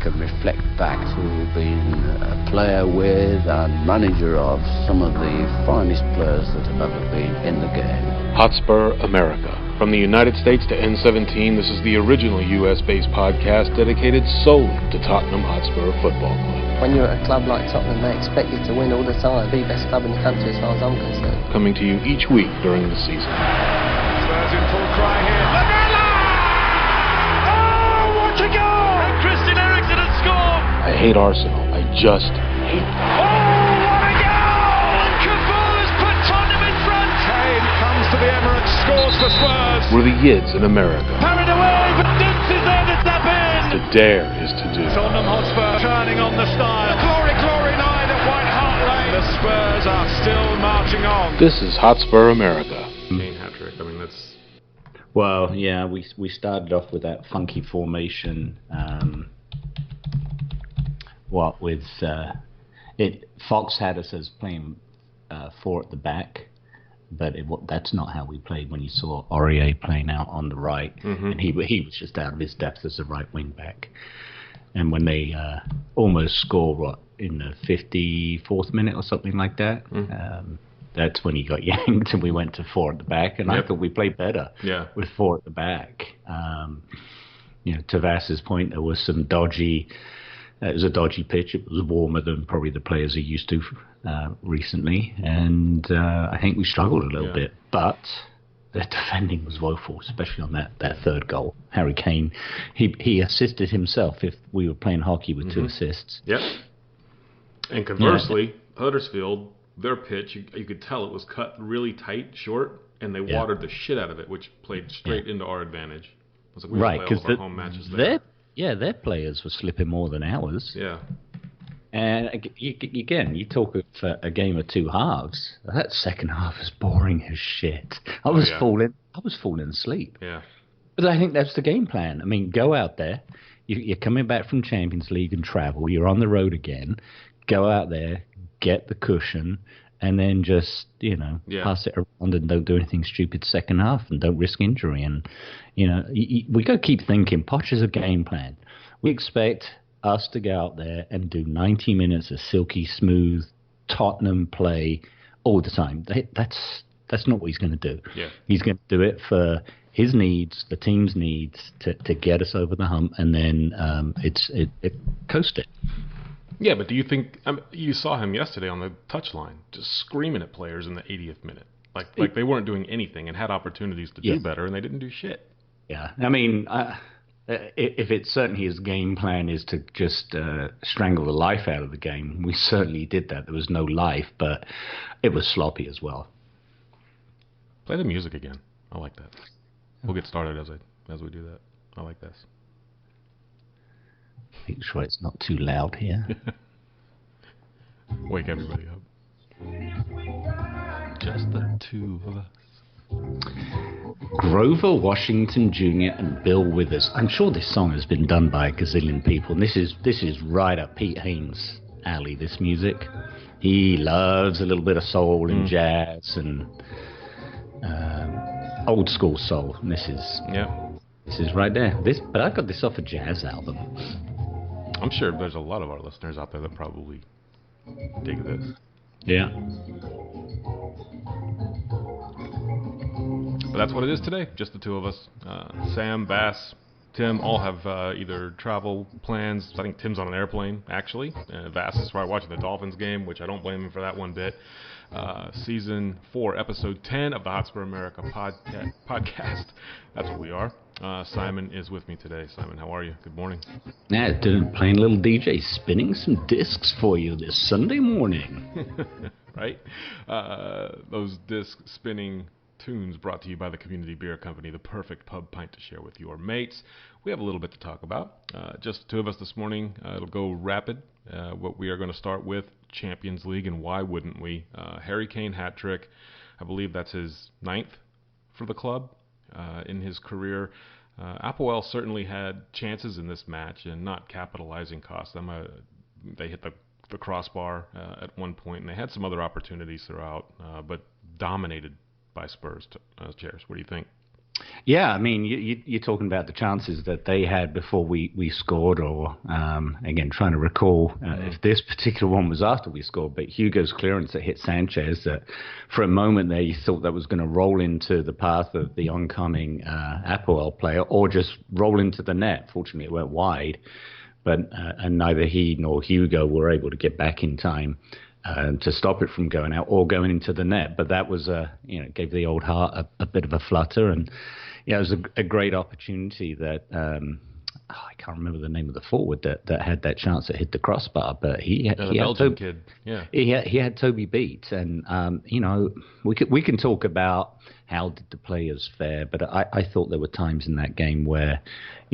can reflect back to being a player with and manager of some of the finest players that have ever been in the game. Hotspur America. From the United States to N17, this is the original US-based podcast dedicated solely to Tottenham Hotspur Football Club. When you're at a club like Tottenham, they expect you to win all the time. Be the best club in the country as far as I'm concerned. Coming to you each week during the season. Spurs in full cry here. Lamella! Oh, what a goal! And Christian Eriksen has scored! I hate Arsenal. I just hate them. Oh, what a goal! And Gaffer has put Tottenham in front! Kane comes to the Emirates, scores for Spurs. We're the Yids in America. Carried away, but Dents is there to tap in! To dare is to do. Tottenham Hotspur turning on the style. Glory, glory night at White Hart Lane. The Spurs are still marching on. This is Hotspur America. Kane hat trick. I mean, that's... Well, yeah, we started off with that funky formation. Fox had us as playing 4 at the back, but that's not how we played when you saw Aurier playing out on the right, and he was just out of his depth as a right wing back. And when they almost scored in the 54th minute or something like that, that's when he got yanked and we went to 4 at the back, and I thought we played better with 4 at the back. To Vass's point, there was some dodgy. It was a dodgy pitch. It was warmer than probably the players are used to recently, and I think we struggled a little bit. But the defending was woeful, especially on that third goal. Harry Kane, he assisted himself. If we were playing hockey with 2 assists. Yep. And conversely, Huddersfield, their pitch, you could tell it was cut really tight, short, and they watered the shit out of it, which played straight into our advantage. It was like we play all of our home matches there. Their players were slipping more than ours. Yeah. And again, you talk of a game of 2 halves. That second half is boring as shit. I was falling asleep. Yeah. But I think that's the game plan. I mean, go out there. You're coming back from Champions League and travel. You're on the road again. Go out there, get the cushion, and then just, pass it around and don't do anything stupid second half and don't risk injury. And, we got to keep thinking, Poch is a game plan. We expect us to go out there and do 90 minutes of silky smooth Tottenham play all the time. That's not what he's going to do. Yeah. He's going to do it for his needs, the team's needs, to get us over the hump, and then it coast it. Yeah, but do you think you saw him yesterday on the touchline just screaming at players in the 80th minute, like they weren't doing anything and had opportunities to do better, and they didn't do shit. Yeah, I mean, if it's certainly his game plan is to just strangle the life out of the game, we certainly did that. There was no life, but it was sloppy as well. Play the music again. I like that. We'll get started as we do that. I like this. Make sure it's not too loud here. Wake everybody up. Just the 2 of us. Grover Washington Jr. and Bill Withers. I'm sure this song has been done by a gazillion people. And this is right up Pete Haynes' alley, this music. He loves a little bit of soul and jazz and old school soul. And this is right there. But I got this off a jazz album. I'm sure there's a lot of our listeners out there that probably dig this. Yeah. But that's what it is today, just the 2 of us. Sam, Bass, Tim all have either travel plans. I think Tim's on an airplane, actually. Bass is probably watching the Dolphins game, which I don't blame him for that one bit. Season 4, Episode 10 of the Hotspur America podcast. That's what we are. Simon is with me today. Simon, how are you? Good morning. Yeah, playing a little DJ, spinning some discs for you this Sunday morning. Right? Those disc spinning tunes brought to you by the Community Beer Company, the perfect pub pint to share with your mates. We have a little bit to talk about. Just the 2 of us this morning. It'll go rapid. What we are going to start with, Champions League, and why wouldn't we? Harry Kane hat trick. I believe that's his 9th for the club in his career. Apoel certainly had chances in this match and not capitalizing cost them. They hit the crossbar at one point, and they had some other opportunities throughout, but dominated by Spurs chairs. What do you think? Yeah, I mean, you're talking about the chances that they had before we scored, or again, trying to recall if this particular one was after we scored, but Hugo's clearance that hit Sanchez, that for a moment there you thought that was going to roll into the path of the oncoming Apoel player, or just roll into the net. Fortunately, it went wide, but and neither he nor Hugo were able to get back in time to stop it from going out or going into the net. But that was gave the old heart a bit of a flutter, and it was a great opportunity that I can't remember the name of the forward that had that chance that hit the crossbar, but he had Belgian kid, yeah, he had Toby beat, and we can talk about how did the players fare, but I thought there were times in that game where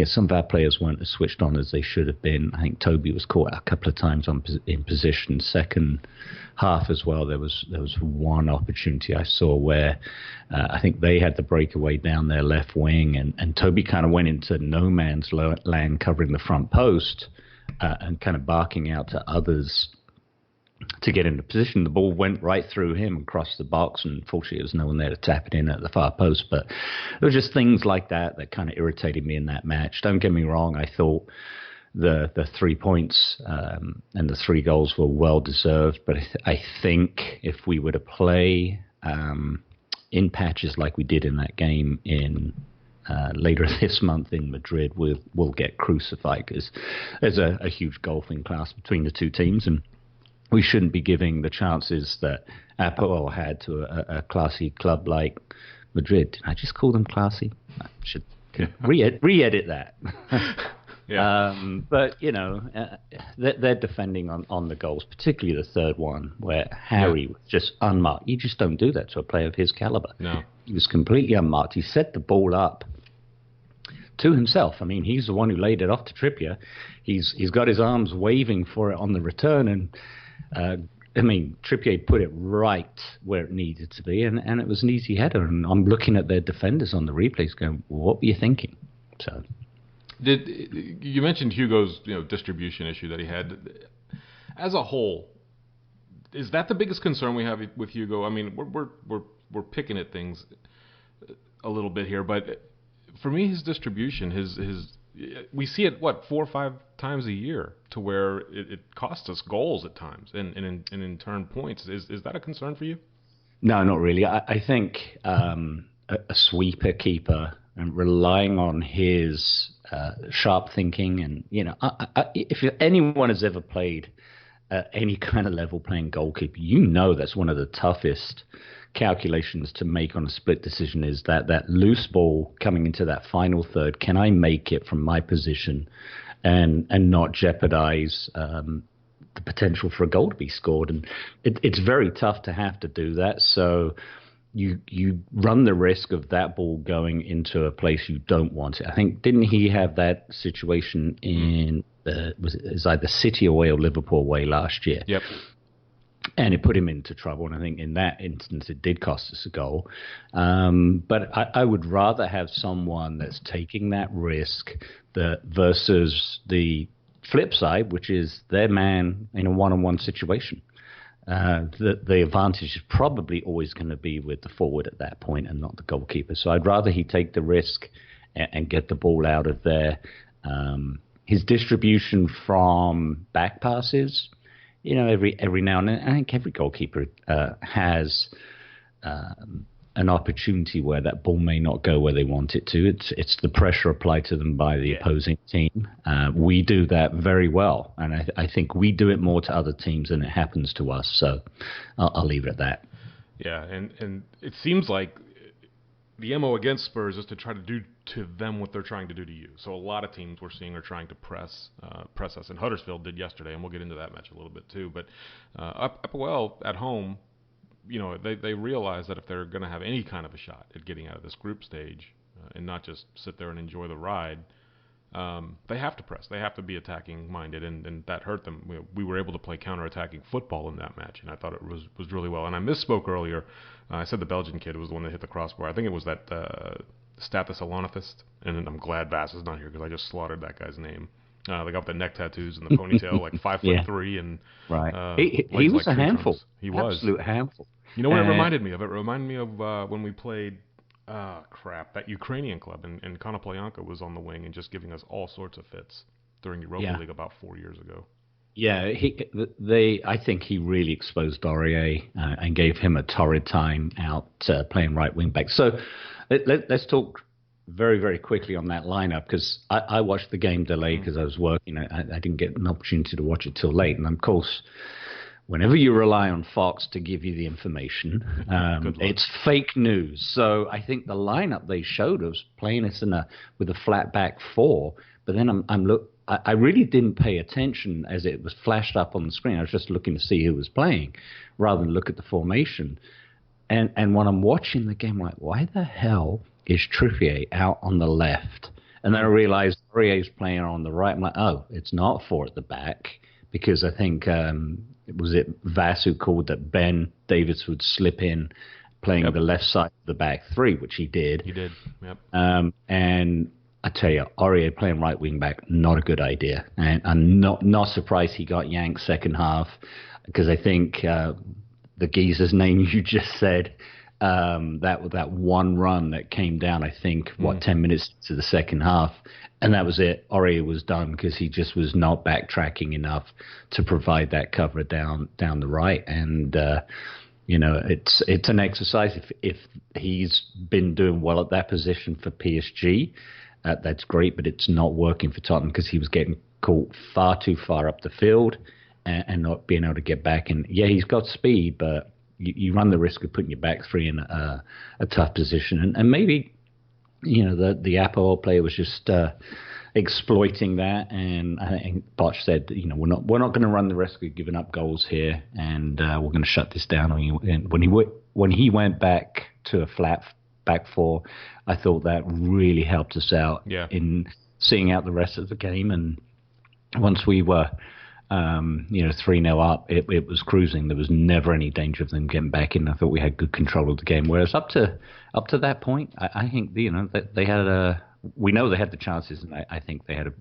some of our players weren't as switched on as they should have been. I think Toby was caught a couple of times in position. Second half as well, there was one opportunity I saw where I think they had the breakaway down their left wing, and Toby kind of went into no man's land covering the front post and kind of barking out to others to get into position. The ball went right through him and crossed the box, and fortunately there was no one there to tap it in at the far post. But there were just things like that kind of irritated me in that match. Don't get me wrong, I thought the 3 points and the 3 goals were well deserved, but I think if we were to play in patches like we did in that game in later this month in Madrid, we'll get crucified, because there's a huge golfing class between the two teams, and we shouldn't be giving the chances that Apoel had to a classy club like Madrid. Did I just call them classy? I should re-edit that. Yeah. But, they're defending on the goals, particularly the third one, where Harry was just unmarked. You just don't do that to a player of his caliber. No. He was completely unmarked. He set the ball up to himself. I mean, he's the one who laid it off to Trippier. He's got his arms waving for it on the return, and Trippier put it right where it needed to be, and it was an easy header. And I'm looking at their defenders on the replays going, what were you thinking? So... You mentioned Hugo's distribution issue that he had. As a whole, is that the biggest concern we have with Hugo? I mean, we're picking at things a little bit here, but for me, his distribution, his we see it 4 or 5 times a year, to where it costs us goals at times, and in turn points. Is that a concern for you? No, not really. I think a sweeper keeper and relying on his sharp thinking, and if anyone has ever played any kind of level playing goalkeeper, that's one of the toughest calculations to make on a split decision, is that loose ball coming into that final third. Can I make it from my position and not jeopardize the potential for a goal to be scored? And it's very tough to have to do that. So you run the risk of that ball going into a place you don't want it. I think, didn't he have that situation in it was either City away or Liverpool away last year? Yep. And it put him into trouble, and I think in that instance it did cost us a goal. But I would rather have someone that's taking that risk versus the flip side, which is their man in a one-on-one situation. The advantage is probably always going to be with the forward at that point and not the goalkeeper. So I'd rather he take the risk and get the ball out of there. His distribution from back passes, every now and then, I think every goalkeeper has an opportunity where that ball may not go where they want it to. It's the pressure applied to them by the opposing team. We do that very well, and I think we do it more to other teams than it happens to us. So I'll leave it at that. Yeah, and it seems like the MO against Spurs is to try to do to them what they're trying to do to you. So a lot of teams we're seeing are trying to press us, and Huddersfield did yesterday, and we'll get into that match a little bit too. But Apoel at home, they realize that if they're going to have any kind of a shot at getting out of this group stage and not just sit there and enjoy the ride, they have to press. They have to be attacking minded, and that hurt them. We were able to play counter-attacking football in that match, and I thought it was really well. And I misspoke earlier. I said the Belgian kid was the one that hit the crossbar. I think it was that Stathis Alonithist, and I'm glad Vass is not here because I just slaughtered that guy's name. The guy with the neck tattoos and the ponytail, like 5'3", and right. He was a handful. He was absolute handful. You know what it reminded me of? It reminded me of when we played Ah, crap. That Ukrainian club, and Konoplyanka was on the wing and just giving us all sorts of fits during Europa League about 4 years ago. Yeah, I think he really exposed Aurier and gave him a torrid time out playing right wing back. So let's talk very, very quickly on that lineup, because I watched the game delayed because I was working. I didn't get an opportunity to watch it till late. And of course, whenever you rely on Fox to give you the information, it's fake news. So I think the lineup they showed us playing us with a flat back four. But then I really didn't pay attention as it was flashed up on the screen. I was just looking to see who was playing rather than look at the formation. And when I'm watching the game, I'm like, why the hell is Trippier out on the left? And then I realized Aurier's playing on the right. I'm like, oh, it's not four at the back, because I think was it Vass who called that Ben Davies would slip in playing the left side of the back three, which he did. He did, yep. And I tell you, Aurier playing right wing back, not a good idea. And I'm not surprised he got yanked second half, because I think the geezer's name you just said, that one run that came down, I think, 10 minutes to the second half, and that was it. Aurier was done because he just was not backtracking enough to provide that cover down the right. And it's an exercise. If he's been doing well at that position for PSG, that's great, but it's not working for Tottenham because he was getting caught far too far up the field and not being able to get back. And yeah, he's got speed, but you run the risk of putting your back three in a tough position. And maybe, the Apoel player was just exploiting that. And I think Poch said, we're not going to run the risk of giving up goals here, and we're going to shut this down. And when he went back to a flat back four, I thought that really helped us out in seeing out the rest of the game. And once we were 3-0 up, it was cruising. There was never any danger of them getting back in. I thought we had good control of the game. Whereas up to that point, I think that they had we know they had the chances, and I think they had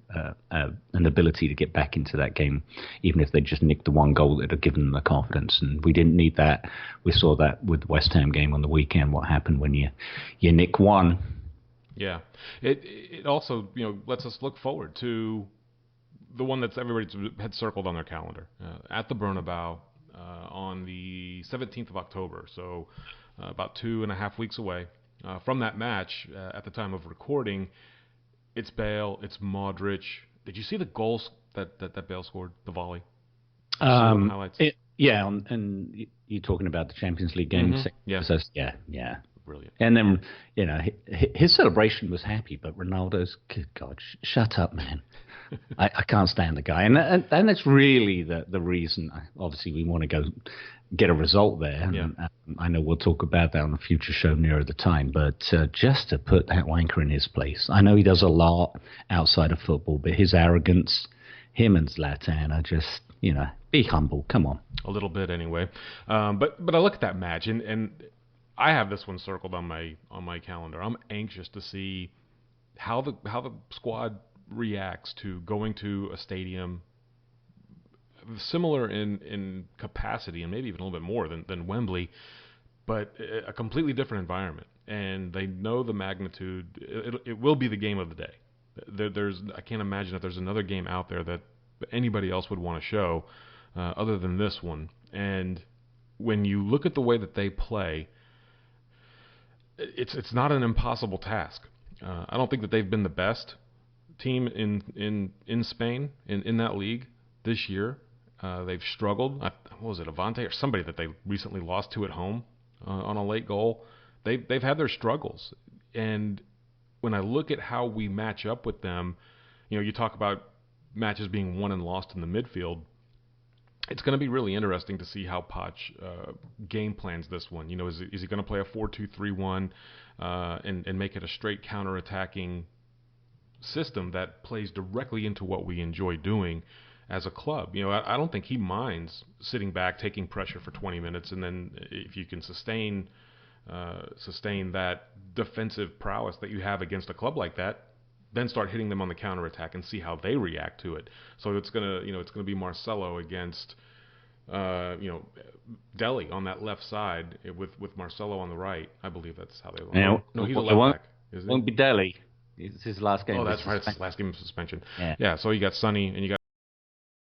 an ability to get back into that game, even if they just nicked the one goal that had given them the confidence. And we didn't need that. We saw that with the West Ham game on the weekend. What happened when you nick one? Yeah, it also lets us look forward to the one that's everybody had circled on their calendar at the Bernabeu on the 17th of October. So about 2.5 weeks away. From that match, at the time of recording, it's Bale, it's Modric. Did you see the goals that Bale scored, the volley? Highlights? And you're talking about the Champions League game. Mm-hmm. Yeah. Brilliant. And then, his celebration was happy, but Ronaldo's, good God, shut up, man. I can't stand the guy. And that's really the reason. Obviously, we want to go get a result there. Yeah. And I know we'll talk about that on a future show nearer the time, but just to put that wanker in his place. I know he does a lot outside of football, but his arrogance, him and Zlatan are just, be humble. Come on. A little bit anyway. But I look at that match, and I have this one circled on my calendar. I'm anxious to see how the squad reacts to going to a stadium similar in capacity and maybe even a little bit more than Wembley, but a completely different environment. And they know the magnitude. It will be the game of the day. I can't imagine that there's another game out there that anybody else would want to show other than this one. And when you look at the way that they play, it's not an impossible task. I don't think that they've been the best team in Spain in that league this year. They've struggled. What was it, Avante or somebody that they recently lost to at home on a late goal? They've had their struggles. And when I look at how we match up with them, you talk about matches being won and lost in the midfield. It's going to be really interesting to see how Poch game plans this one. Is he going to play a 4-2-3-1 and make it a straight counter-attacking system that plays directly into what we enjoy doing as a club? I don't think he minds sitting back, taking pressure for 20 minutes, and then if you can sustain that defensive prowess that you have against a club like that, then start hitting them on the counterattack and see how they react to it. So it's gonna be Marcelo against Delhi on that left side with Marcelo on the right. I believe that's how they want. Now, No, he's a it left won't, back. Is won't be Delhi. It's his last game. Oh, of that's right. It's suspension. his last game of suspension. Yeah. So you got Sonny and you got